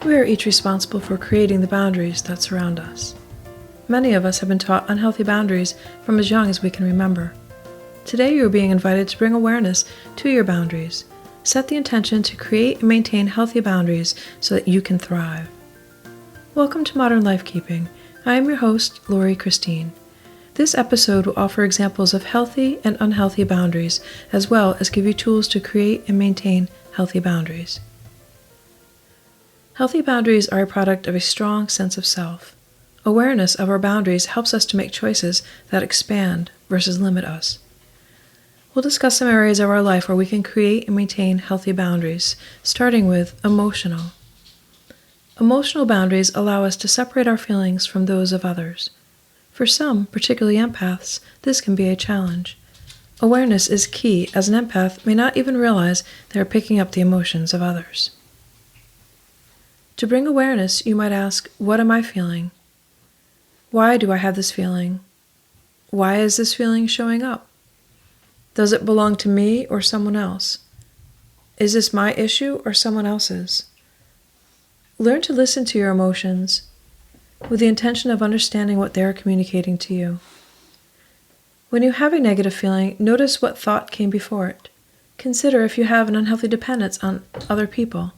We are each responsible for creating the boundaries that surround us. Many of us have been taught unhealthy boundaries from as young as we can remember. Today you are being invited to bring awareness to your boundaries. Set the intention to create and maintain healthy boundaries so that you can thrive. Welcome to Modern Lifekeeping. I am your host, Lori Christine. This episode will offer examples of healthy and unhealthy boundaries, as well as give you tools to create and maintain healthy boundaries. Healthy boundaries are a product of a strong sense of self. Awareness of our boundaries helps us to make choices that expand versus limit us. We'll discuss some areas of our life where we can create and maintain healthy boundaries, starting with emotional. Emotional boundaries allow us to separate our feelings from those of others. For some, particularly empaths, this can be a challenge. Awareness is key, as an empath may not even realize they are picking up the emotions of others. To bring awareness, you might ask, what am I feeling? Why do I have this feeling? Why is this feeling showing up? Does it belong to me or someone else? Is this my issue or someone else's? Learn to listen to your emotions with the intention of understanding what they are communicating to you. When you have a negative feeling, notice what thought came before it. Consider if you have an unhealthy dependence on other people.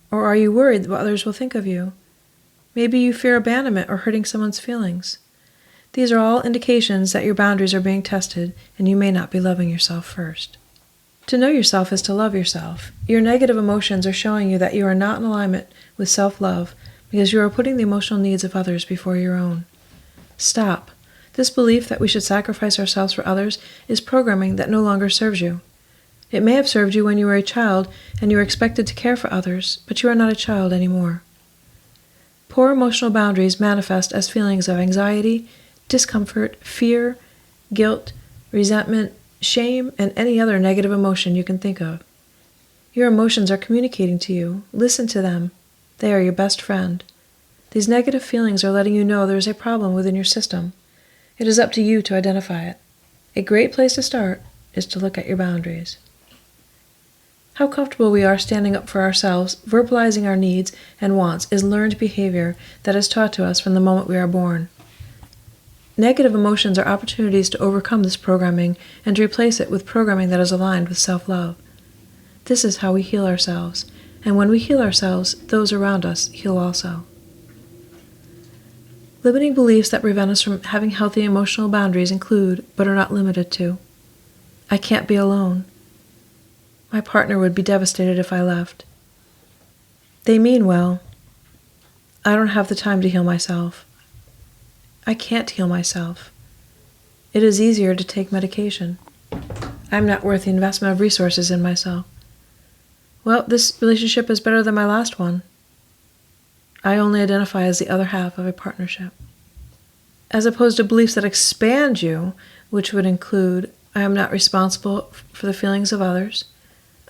Or are you worried what others will think of you? Maybe you fear abandonment or hurting someone's feelings. These are all indications that your boundaries are being tested and you may not be loving yourself first. To know yourself is to love yourself. Your negative emotions are showing you that you are not in alignment with self-love because you are putting the emotional needs of others before your own. Stop. This belief that we should sacrifice ourselves for others is programming that no longer serves you. It may have served you when you were a child and you were expected to care for others, but you are not a child anymore. Poor emotional boundaries manifest as feelings of anxiety, discomfort, fear, guilt, resentment, shame, and any other negative emotion you can think of. Your emotions are communicating to you. Listen to them. They are your best friend. These negative feelings are letting you know there is a problem within your system. It is up to you to identify it. A great place to start is to look at your boundaries. How comfortable we are standing up for ourselves, verbalizing our needs and wants is learned behavior that is taught to us from the moment we are born. Negative emotions are opportunities to overcome this programming and to replace it with programming that is aligned with self-love. This is how we heal ourselves, and when we heal ourselves, those around us heal also. Limiting beliefs that prevent us from having healthy emotional boundaries include, but are not limited to, I can't be alone. My partner would be devastated if I left. They mean well. I don't have the time to heal myself. I can't heal myself. It is easier to take medication. I'm not worth the investment of resources in myself. Well, this relationship is better than my last one. I only identify as the other half of a partnership. As opposed to beliefs that expand you, which would include, I am not responsible for the feelings of others.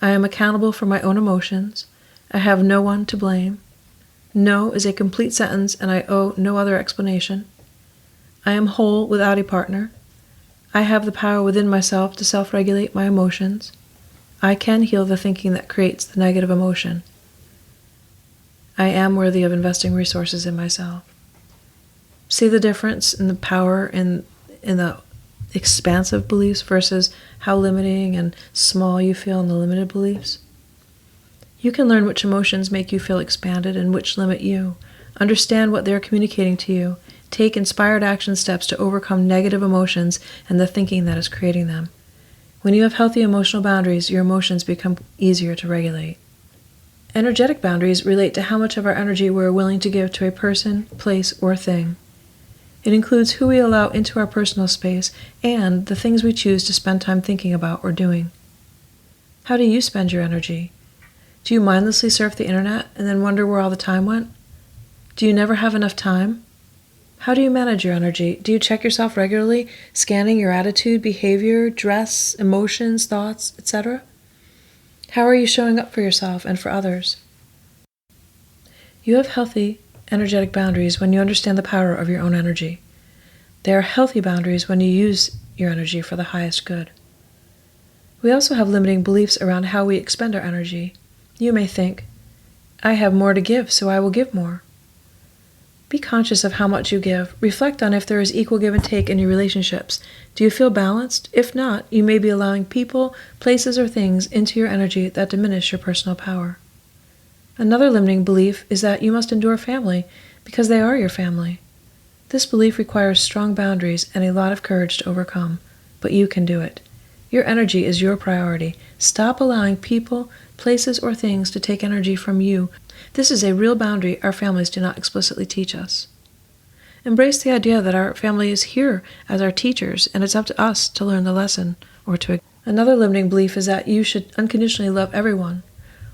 I am accountable for my own emotions. I have no one to blame. No is a complete sentence and I owe no other explanation. I am whole without a partner. I have the power within myself to self-regulate my emotions. I can heal the thinking that creates the negative emotion. I am worthy of investing resources in myself. See the difference in the power in the expansive beliefs versus how limiting and small you feel in the limited beliefs? You can learn which emotions make you feel expanded and which limit you. Understand what they are communicating to you. Take inspired action steps to overcome negative emotions and the thinking that is creating them. When you have healthy emotional boundaries, your emotions become easier to regulate. Energetic boundaries relate to how much of our energy we're willing to give to a person, place, or thing. It includes who we allow into our personal space and the things we choose to spend time thinking about or doing. How do you spend your energy? Do you mindlessly surf the internet and then wonder where all the time went? Do you never have enough time? How do you manage your energy? Do you check yourself regularly, scanning your attitude, behavior, dress, emotions, thoughts, etc.? How are you showing up for yourself and for others? You have healthy, energetic boundaries when you understand the power of your own energy. They are healthy boundaries when you use your energy for the highest good. We also have limiting beliefs around how we expend our energy. You may think, I have more to give, so I will give more. Be conscious of how much you give. Reflect on if there is equal give and take in your relationships. Do you feel balanced? If not, you may be allowing people, places, or things into your energy that diminish your personal power. Another limiting belief is that you must endure family because they are your family. This belief requires strong boundaries and a lot of courage to overcome, but you can do it. Your energy is your priority. Stop allowing people, places, or things to take energy from you. This is a real boundary our families do not explicitly teach us. Embrace the idea that our family is here as our teachers, and it's up to us to learn the lesson or to. Another limiting belief is that you should unconditionally love everyone.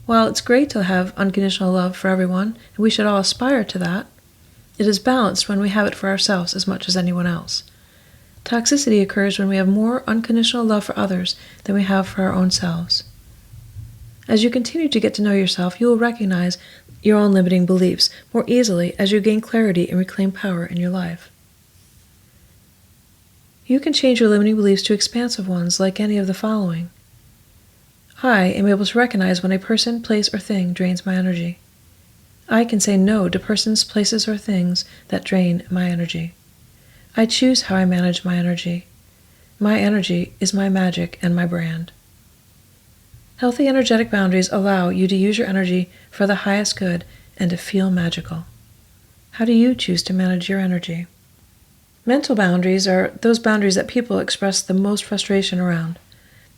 While it's great to have unconditional love for everyone, and we should all aspire to that, it is balanced when we have it for ourselves as much as anyone else. Toxicity occurs when we have more unconditional love for others than we have for our own selves. As you continue to get to know yourself, you will recognize your own limiting beliefs more easily as you gain clarity and reclaim power in your life. You can change your limiting beliefs to expansive ones like any of the following. I am able to recognize when a person, place, or thing drains my energy. I can say no to persons, places, or things that drain my energy. I choose how I manage my energy. My energy is my magic and my brand. Healthy energetic boundaries allow you to use your energy for the highest good and to feel magical. How do you choose to manage your energy? Mental boundaries are those boundaries that people express the most frustration around.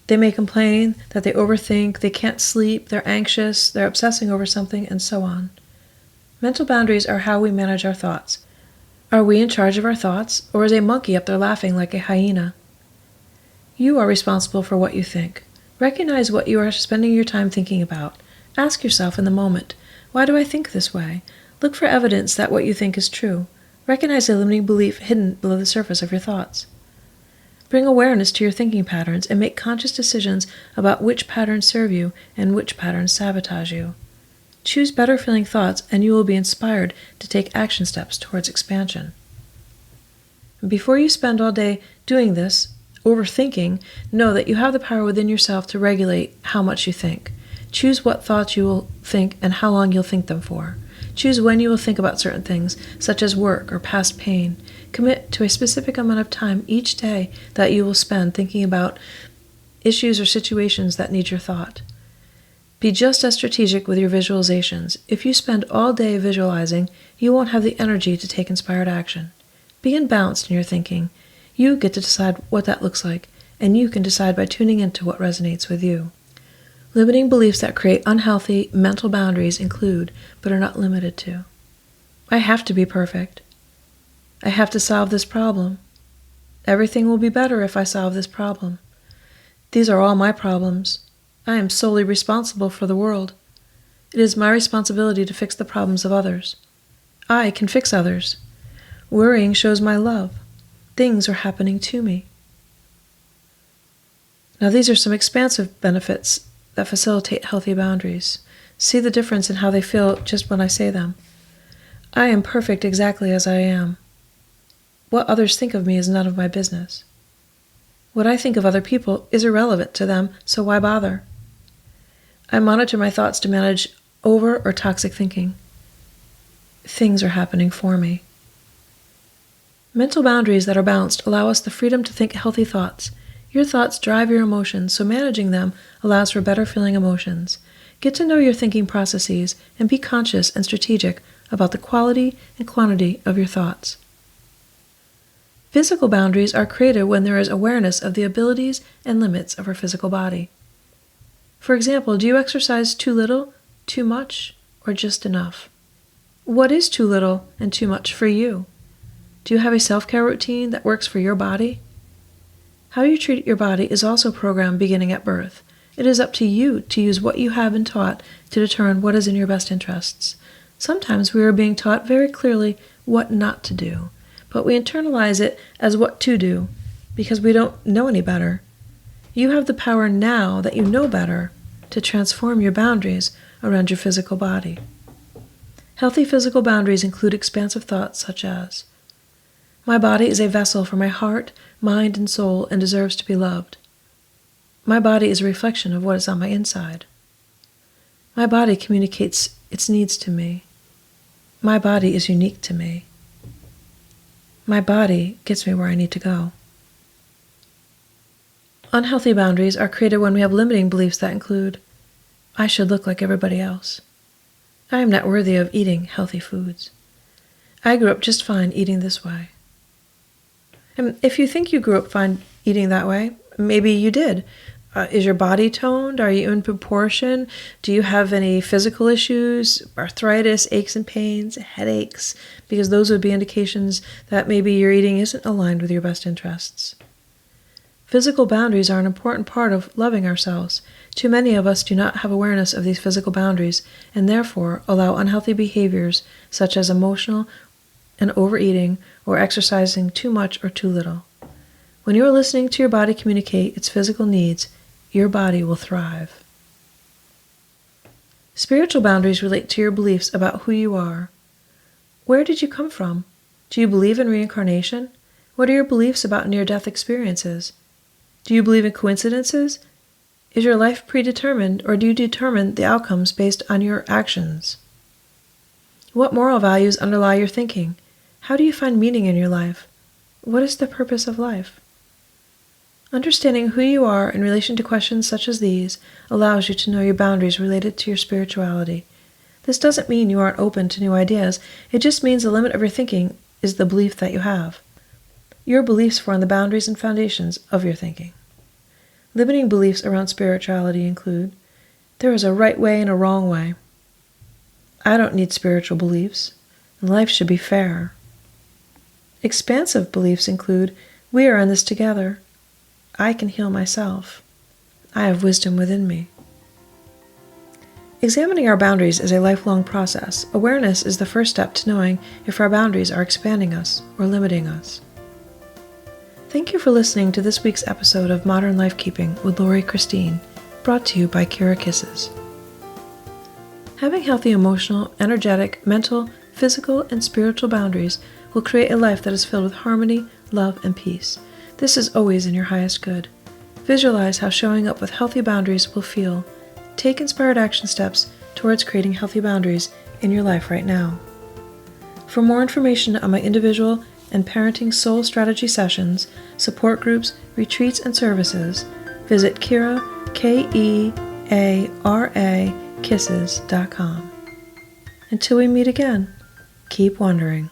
They may complain that they overthink, they can't sleep, they're anxious, they're obsessing over something, and so on. Mental boundaries are how we manage our thoughts. Are we in charge of our thoughts, or is a monkey up there laughing like a hyena? You are responsible for what you think. Recognize what you are spending your time thinking about. Ask yourself in the moment, why do I think this way? Look for evidence that what you think is true. Recognize a limiting belief hidden below the surface of your thoughts. Bring awareness to your thinking patterns and make conscious decisions about which patterns serve you and which patterns sabotage you. Choose better feeling thoughts and you will be inspired to take action steps towards expansion. Before you spend all day doing this, overthinking, know that you have the power within yourself to regulate how much you think. Choose what thoughts you will think and how long you'll think them for. Choose when you will think about certain things, such as work or past pain. Commit to a specific amount of time each day that you will spend thinking about issues or situations that need your thought. Be just as strategic with your visualizations. If you spend all day visualizing, you won't have the energy to take inspired action. Be unbalanced in your thinking. You get to decide what that looks like, and you can decide by tuning into what resonates with you. Limiting beliefs that create unhealthy mental boundaries include, but are not limited to, I have to be perfect. I have to solve this problem. Everything will be better if I solve this problem. These are all my problems. I am solely responsible for the world. It is my responsibility to fix the problems of others. I can fix others. Worrying shows my love. Things are happening to me. Now these are some expansive benefits that facilitate healthy boundaries. See the difference in how they feel just when I say them. I am perfect exactly as I am. What others think of me is none of my business. What I think of other people is irrelevant to them, so why bother? I monitor my thoughts to manage over or toxic thinking. Things are happening for me. Mental boundaries that are balanced allow us the freedom to think healthy thoughts. Your thoughts drive your emotions, so managing them allows for better feeling emotions. Get to know your thinking processes and be conscious and strategic about the quality and quantity of your thoughts. Physical boundaries are created when there is awareness of the abilities and limits of our physical body. For example, do you exercise too little, too much, or just enough? What is too little and too much for you? Do you have a self-care routine that works for your body? How you treat your body is also programmed beginning at birth. It is up to you to use what you have been taught to determine what is in your best interests. Sometimes we are being taught very clearly what not to do, but we internalize it as what to do because we don't know any better. You have the power now that you know better to transform your boundaries around your physical body. Healthy physical boundaries include expansive thoughts such as, my body is a vessel for my heart, mind, and soul and deserves to be loved. My body is a reflection of what is on my inside. My body communicates its needs to me. My body is unique to me. My body gets me where I need to go. Unhealthy boundaries are created when we have limiting beliefs that include, I should look like everybody else. I am not worthy of eating healthy foods. I grew up just fine eating this way. And if you think you grew up fine eating that way, maybe you did. Is your body toned? Are you in proportion? Do you have any physical issues, arthritis, aches and pains, headaches? Because those would be indications that maybe your eating isn't aligned with your best interests. Physical boundaries are an important part of loving ourselves. Too many of us do not have awareness of these physical boundaries and therefore allow unhealthy behaviors such as emotional and overeating or exercising too much or too little. When you are listening to your body communicate its physical needs, your body will thrive. Spiritual boundaries relate to your beliefs about who you are. Where did you come from? Do you believe in reincarnation? What are your beliefs about near-death experiences? Do you believe in coincidences? Is your life predetermined, or do you determine the outcomes based on your actions? What moral values underlie your thinking? How do you find meaning in your life? What is the purpose of life? Understanding who you are in relation to questions such as these allows you to know your boundaries related to your spirituality. This doesn't mean you aren't open to new ideas. It just means the limit of your thinking is the belief that you have. Your beliefs form the boundaries and foundations of your thinking. Limiting beliefs around spirituality include, there is a right way and a wrong way. I don't need spiritual beliefs, and life should be fair. Expansive beliefs include, we are in this together. I can heal myself. I have wisdom within me. Examining our boundaries is a lifelong process. Awareness is the first step to knowing if our boundaries are expanding us or limiting us. Thank you for listening to this week's episode of Modern Lifekeeping with Lori Christine, brought to you by Kira Kisses. Having healthy emotional, energetic, mental, physical, and spiritual boundaries will create a life that is filled with harmony, love, and peace. This is always in your highest good. Visualize how showing up with healthy boundaries will feel. Take inspired action steps towards creating healthy boundaries in your life right now. For more information on my individual and parenting soul strategy sessions, support groups, retreats, and services, visit Kira, Keara, Kisses.com. Until we meet again, keep wondering.